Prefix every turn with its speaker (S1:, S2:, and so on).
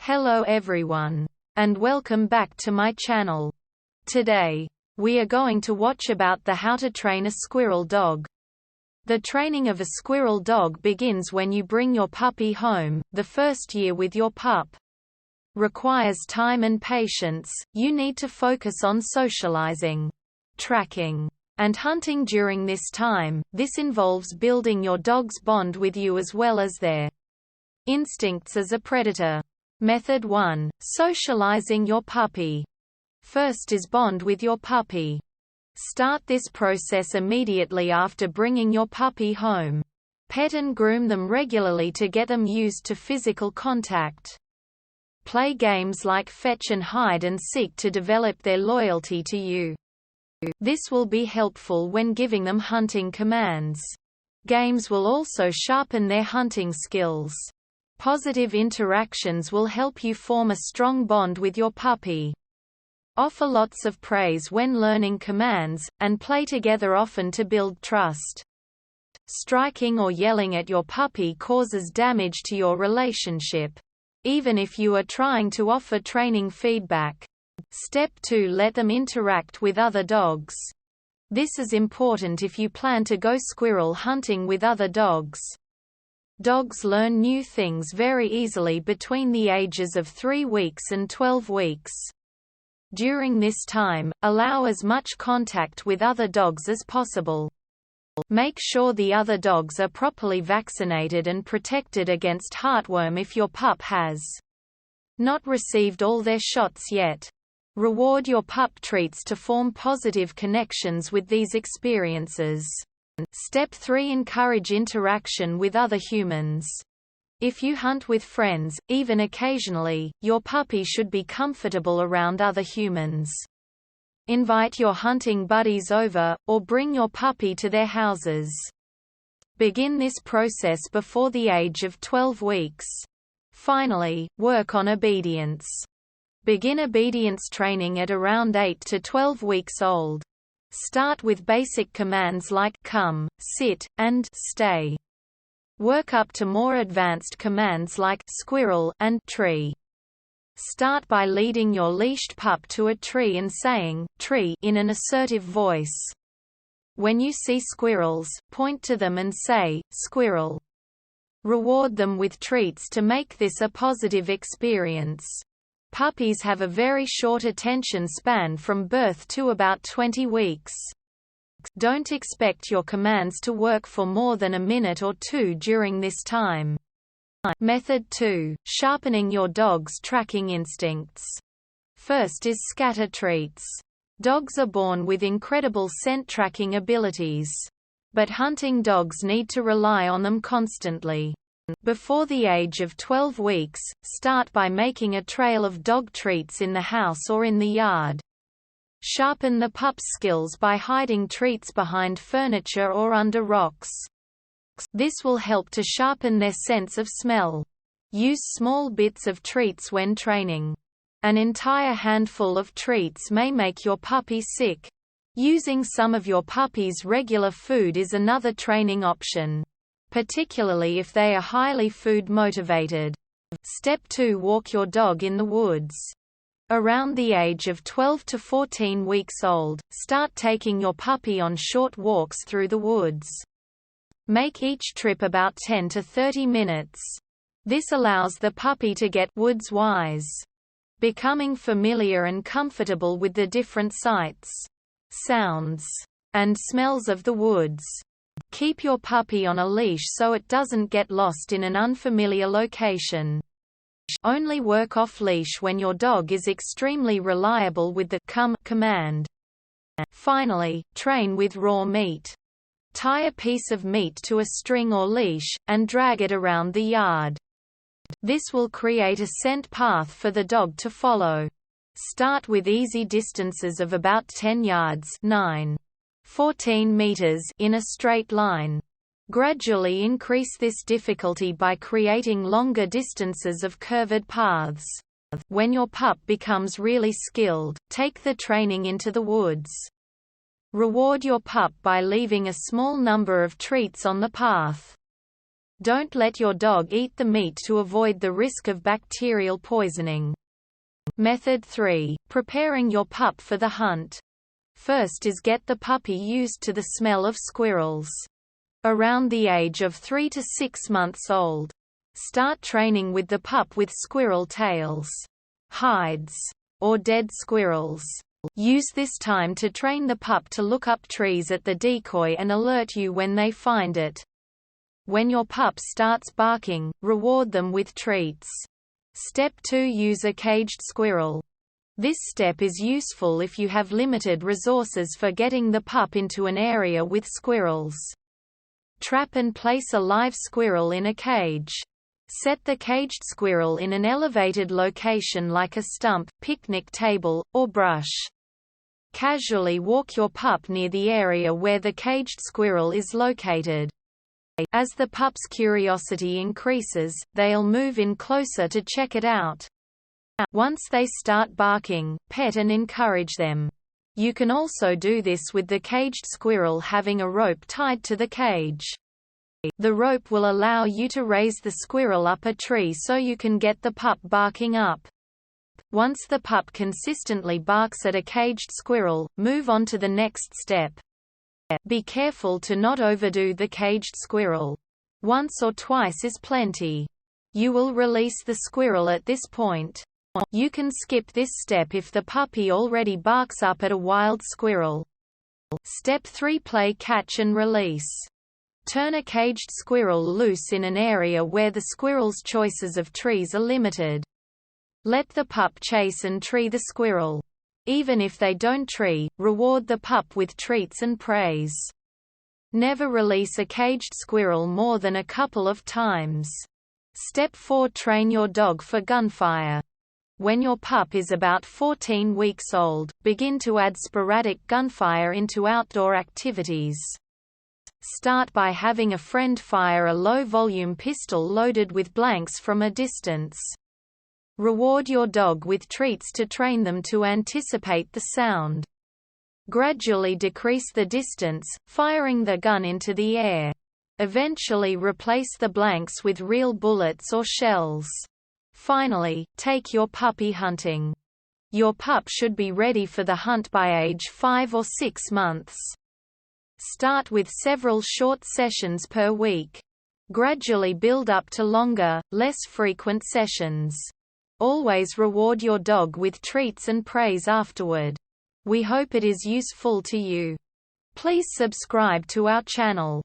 S1: Hello everyone, and welcome back to my channel. Today, we are going to watch about the how to train a squirrel dog. The training of a squirrel dog begins when you bring your puppy home. The first year with your pup requires time and patience. You need to focus on socializing, tracking, and hunting during this time. This involves building your dog's bond with you as well as their instincts as a predator. Method 1. Socializing your puppy. First is bond with your puppy. Start this process immediately after bringing your puppy home. Pet and groom them regularly to get them used to physical contact. Play games like fetch and hide and seek to develop their loyalty to you. This will be helpful when giving them hunting commands. Games will also sharpen their hunting skills. Positive interactions will help you form a strong bond with your puppy. Offer lots of praise when learning commands, and play together often to build trust. Striking or yelling at your puppy causes damage to your relationship, even if you are trying to offer training feedback. Step 2. Let them interact with other dogs. This is important if you plan to go squirrel hunting with other dogs. Dogs learn new things very easily between the ages of 3 weeks and 12 weeks. During this time, allow as much contact with other dogs as possible. Make sure the other dogs are properly vaccinated and protected against heartworm if your pup has not received all their shots yet. Reward your pup treats to form positive connections with these experiences. Step 3. Encourage interaction with other humans. If you hunt with friends, even occasionally, your puppy should be comfortable around other humans. Invite your hunting buddies over, or bring your puppy to their houses. Begin this process before the age of 12 weeks. Finally, work on obedience. Begin obedience training at around 8 to 12 weeks old. Start with basic commands like come, sit, and stay. Work up to more advanced commands like squirrel and tree. Start by leading your leashed pup to a tree and saying tree in an assertive voice. When you see squirrels, point to them and say squirrel. Reward them with treats to make this a positive experience. Puppies have a very short attention span from birth to about 20 weeks. Don't expect your commands to work for more than a minute or two during this time. Method 2. Sharpening your dog's tracking instincts. First is scatter treats. Dogs are born with incredible scent tracking abilities. But hunting dogs need to rely on them constantly. Before the age of 12 weeks, start by making a trail of dog treats in the house or in the yard. Sharpen the pup's skills by hiding treats behind furniture or under rocks. This will help to sharpen their sense of smell. Use small bits of treats when training. An entire handful of treats may make your puppy sick. Using some of your puppy's regular food is another training option, particularly if they are highly food motivated. Step 2. Walk your dog in the woods. Around the age of 12 to 14 weeks old, start taking your puppy on short walks through the woods. Make each trip about 10 to 30 minutes. This allows the puppy to get woods wise, becoming familiar and comfortable with the different sights, sounds, and smells of the woods. Keep your puppy on a leash so it doesn't get lost in an unfamiliar location. Only work off-leash when your dog is extremely reliable with the come command. Finally, train with raw meat. Tie a piece of meat to a string or leash, and drag it around the yard. This will create a scent path for the dog to follow. Start with easy distances of about 10 yards 9–14 meters in a straight line. Gradually increase this difficulty by creating longer distances of curved paths. When your pup becomes really skilled, take the training into the woods. Reward your pup by leaving a small number of treats on the path. Don't let your dog eat the meat to avoid the risk of bacterial poisoning. Method 3. Preparing your pup for the hunt. First is get the puppy used to the smell of squirrels. Around the age of 3 to 6 months old, start training with the pup with squirrel tails, hides, or dead squirrels. Use this time to train the pup to look up trees at the decoy and alert you when they find it. When your pup starts barking, reward them with treats. Step 2. Use a caged squirrel. This step is useful if you have limited resources for getting the pup into an area with squirrels. Trap and place a live squirrel in a cage. Set the caged squirrel in an elevated location like a stump, picnic table, or brush. Casually walk your pup near the area where the caged squirrel is located. As the pup's curiosity increases, they'll move in closer to check it out. Once they start barking, pet and encourage them. You can also do this with the caged squirrel having a rope tied to the cage. The rope will allow you to raise the squirrel up a tree so you can get the pup barking up. Once the pup consistently barks at a caged squirrel, move on to the next step. Be careful to not overdo the caged squirrel. Once or twice is plenty. You will release the squirrel at this point. You can skip this step if the puppy already barks up at a wild squirrel. Step 3. Play catch and release. Turn a caged squirrel loose in an area where the squirrel's choices of trees are limited. Let the pup chase and tree the squirrel. Even if they don't tree, reward the pup with treats and praise. Never release a caged squirrel more than a couple of times. Step 4. Train your dog for gunfire. When your pup is about 14 weeks old, begin to add sporadic gunfire into outdoor activities. Start by having a friend fire a low-volume pistol loaded with blanks from a distance. Reward your dog with treats to train them to anticipate the sound. Gradually decrease the distance, firing the gun into the air. Eventually replace the blanks with real bullets or shells. Finally, take your puppy hunting. Your pup should be ready for the hunt by age 5 or 6 months. Start with several short sessions per week. Gradually build up to longer, less frequent sessions. Always reward your dog with treats and praise afterward. We hope it is useful to you. Please subscribe to our channel.